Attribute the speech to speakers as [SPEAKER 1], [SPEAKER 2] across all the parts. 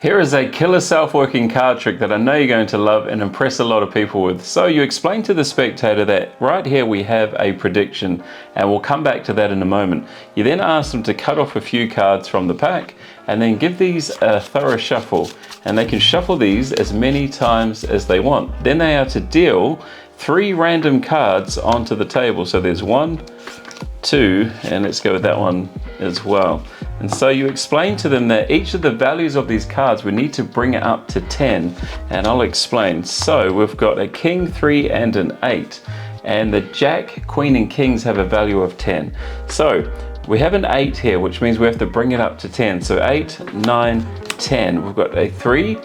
[SPEAKER 1] Here is a killer self-working card trick that I know you're going to love and impress a lot of people with. So you explain to the spectator that right here we have a prediction, and we'll come back to that in a moment. You then ask them to cut off a few cards from the pack and then give these a thorough shuffle, and they can shuffle these as many times as they want. Then they are to deal 3 random cards onto the table. So there's 1, 2, and let's go with that one as well. And so you explain to them that each of the values of these cards, we need to bring it up to 10, and I'll explain. So we've got a king, 3, and an 8, and the jack, queen, and kings have a value of 10. So we have an 8 here, which means we have to bring it up to 10. So 8, 9, 10. We've got a 3.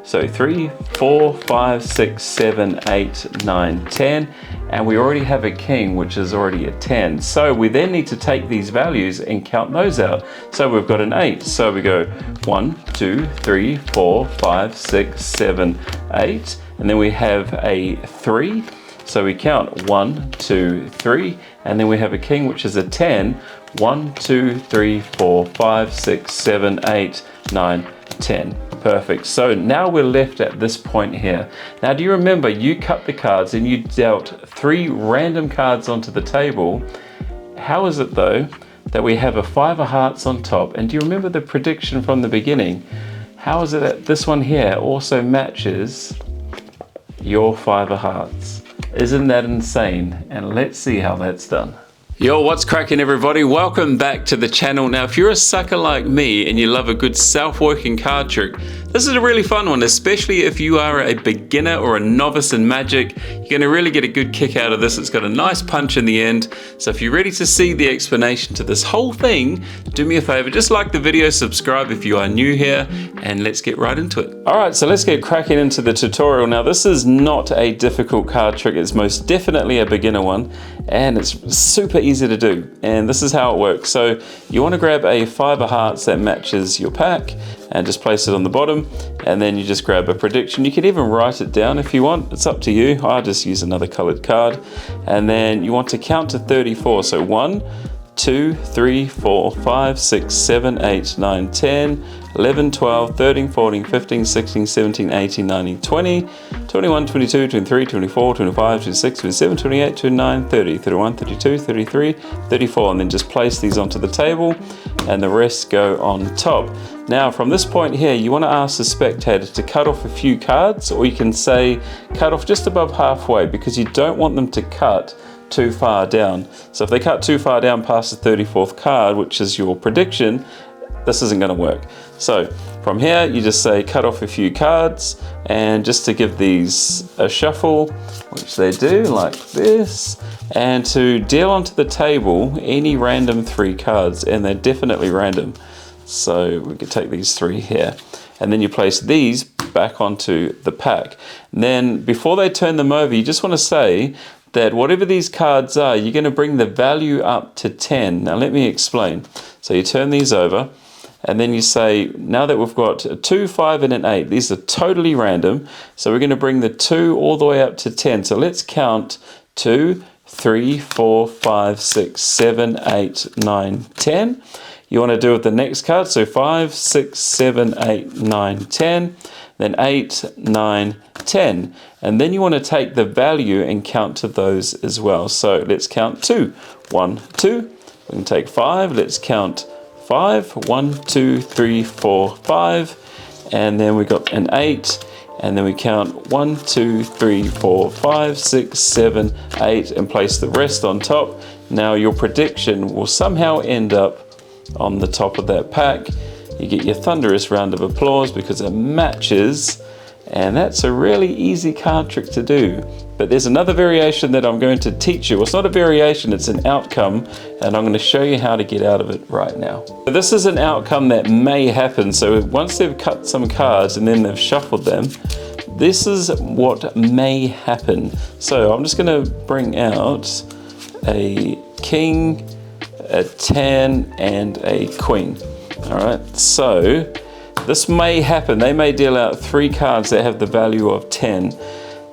[SPEAKER 1] So 3, 4, 5, 6, 7, 8, 9, 10, and we already have a king, which is already a 10. So we then need to take these values and count those out. So we've got an 8. So we go 1, 2, 3, 4, 5, 6, 7, 8, and then we have a 3. So we count 1, 2, 3, and then we have a king, which is a 10. 1, 2, 3, 4, 5, 6, 7, 8, 9, 10. Perfect. So now we're left at this point here. Now, do you remember you cut the cards and you dealt 3 random cards onto the table? How is it though that we have a 5 of hearts on top? And do you remember the prediction from the beginning? How is it that this one here also matches your 5 of hearts? Isn't that insane? And let's see how that's done. Yo, what's cracking everybody? Welcome back to the channel. Now, if you're a sucker like me and you love a good self-working card trick, this is a really fun one, especially if you are a beginner or a novice in magic. You're gonna really get a good kick out of this. It's got a nice punch in the end. So if you're ready to see the explanation to this whole thing, do me a favor, just like the video, subscribe if you are new here, and let's get right into it. All right, so let's get cracking into the tutorial. Now, this is not a difficult card trick. It's most definitely a beginner one, and it's super easy to do. And this is how it works. So you want to grab a 5 of hearts that matches your pack and just place it on the bottom, and then you just grab a prediction. You can even write it down if you want, it's up to you. I just use another colored card, and then you want to count to 34. So 1, 2, 3, 4, 5, 6, 7, 8, 9, 10, 11, 12, 13, 14, 15, 16, 17, 18, 19, 20, 21, 22, 23, 24, 25, 26, 27, 28, 29, 30, 31, 32, 33, 34, and then just place these onto the table and the rest go on top. Now, from this point here, you want to ask the spectator to cut off a few cards, or you can say cut off just above halfway, because you don't want them to cut too far down. So if they cut too far down past the 34th card, which is your prediction, this isn't going to work. So from here, you just say cut off a few cards, and just to give these a shuffle, which they do like this, and to deal onto the table any random 3 cards, and they're definitely random. So we could take these 3 here, and then you place these back onto the pack. And then before they turn them over, you just want to say that whatever these cards are, you're going to bring the value up to 10. Now let me explain. So you turn these over, and then you say, now that we've got a 2, 5, and an 8, these are totally random, so we're going to bring the 2 all the way up to 10. So let's count 2, 3, 4, 5, 6, 7, 8, 9, 10. You want to do it with the next card, so 5, 6, 7, 8, 9, 10, then 8, 9, 10. And then you want to take the value and count to those as well. So let's count 2. 1, 2. We can take 5. Let's count 5. 1, 2, 3, 4, 5. And then we got an 8. And then we count 1, 2, 3, 4, 5, 6, 7, 8, and place the rest on top. Now your prediction will somehow end up on the top of that pack. You get your thunderous round of applause because it matches, and that's a really easy card trick to do. But there's another variation that I'm going to teach you. Well, it's not a variation, it's an outcome, and I'm going to show you how to get out of it right now. So this is an outcome that may happen. So once they've cut some cards and then they've shuffled them, this is what may happen. So I'm just going to bring out a king, a 10, and a queen. All right, so this may happen. They may deal out 3 cards that have the value of 10.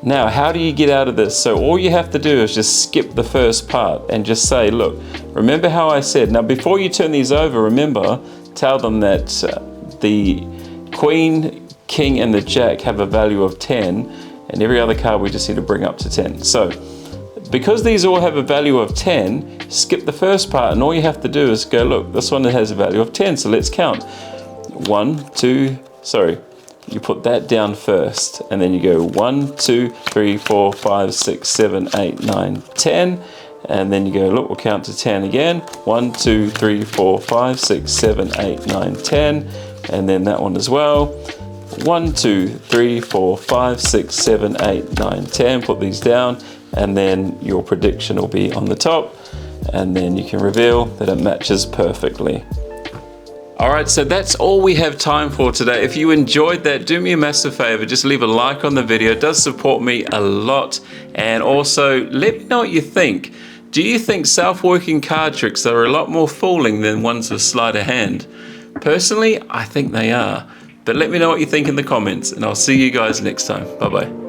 [SPEAKER 1] Now, how do you get out of this? So all you have to do is just skip the first part and just say, look, remember how I said, now before you turn these over, remember, tell them that the Queen, King, and the Jack have a value of 10, and every other card we just need to bring up to 10. So, because these all have a value of 10, skip the first part, and all you have to do is go, look, this one has a value of 10, so let's count. 1, 2, sorry, you put that down first, and then you go 1, 2, 3, 4, 5, 6, 7, 8, 9, 10, and then you go, look, we'll count to 10 again. 1, 2, 3, 4, 5, 6, 7, 8, 9, 10, and then that one as well. 1, 2, 3, 4, 5, 6, 7, 8, 9, 10. Put these down, and then your prediction will be on the top, and then you can reveal that it matches perfectly. Alright, so that's all we have time for today. If you enjoyed that, do me a massive favor, just leave a like on the video. It does support me a lot, and also let me know what you think. Do you think self-working card tricks are a lot more fooling than ones with sleight of hand? Personally, I think they are. But let me know what you think in the comments, and I'll see you guys next time. Bye bye.